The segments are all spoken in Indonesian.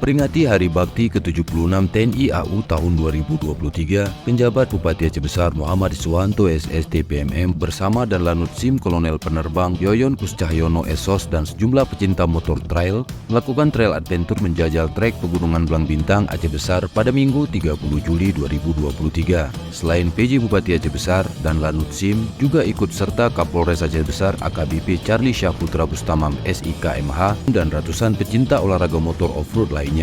Memperingati Hari Bakti ke-76 TNI AU tahun 2023, penjabat Bupati Aceh Besar Muhammad Iswanto SST PMM bersama dan Lanut SIM Kolonel Penerbang Yoyon Kuscahyono SOS dan sejumlah pecinta motor trail melakukan trail adventure menjajal trek Pegunungan Blang Bintang Aceh Besar pada Minggu 30 Juli 2023. Selain PJ Bupati Aceh Besar dan Lanut SIM, juga ikut serta Kapolres Aceh Besar AKBP Charlie Syahputra Bustamam SIKMH dan ratusan pecinta olahraga motor off-road lainnya.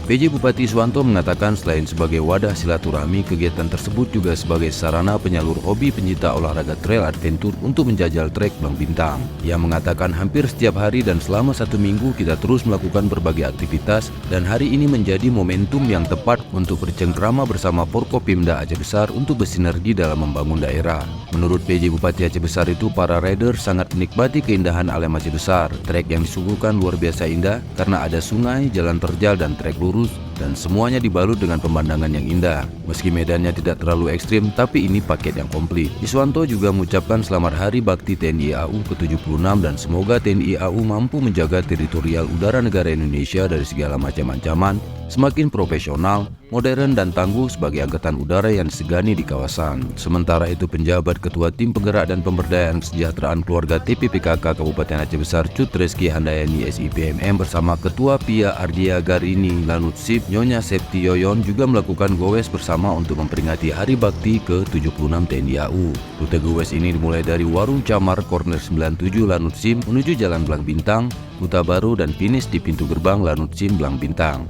PJ Bupati Iswanto mengatakan selain sebagai wadah silaturahmi, kegiatan tersebut juga sebagai sarana penyalur hobi pencinta olahraga trail adventure untuk menjajal trek Blang Bintang. Ia mengatakan hampir setiap hari dan selama 1 minggu kita terus melakukan berbagai aktivitas dan hari ini menjadi momentum yang tepat untuk bercengkrama bersama Forkopimda Aceh Besar untuk bersinergi dalam membangun daerah. Menurut PJ Bupati Aceh Besar itu, para rider sangat menikmati keindahan alam Aceh Besar. Trek yang disuguhkan luar biasa indah karena ada sungai, jalan terjal dan trek lurus, dan semuanya dibalut dengan pemandangan yang indah. Meski medannya tidak terlalu ekstrim, tapi ini paket yang komplit. Iswanto juga mengucapkan selamat Hari Bakti TNI AU ke-76 dan semoga TNI AU mampu menjaga teritorial udara negara Indonesia dari segala macam ancaman, semakin profesional, modern dan tangguh sebagai angkatan udara yang disegani di kawasan. Sementara itu, penjabat Ketua Tim Penggerak dan Pemberdayaan Kesejahteraan Keluarga TPPKK Kabupaten Aceh Besar Cut Reski Handayani SIPMM bersama Ketua PIA Ardia Garini Lanut SIP Nyonya Septi Yoyon juga melakukan gowes bersama untuk memperingati Hari Bakti ke-76 TNI AU. Rute gowes ini dimulai dari Warung Camar Korner 97 Lanut SIM menuju Jalan Blang Bintang, Huta Baru dan finish di pintu gerbang Lanut SIM Blang Bintang.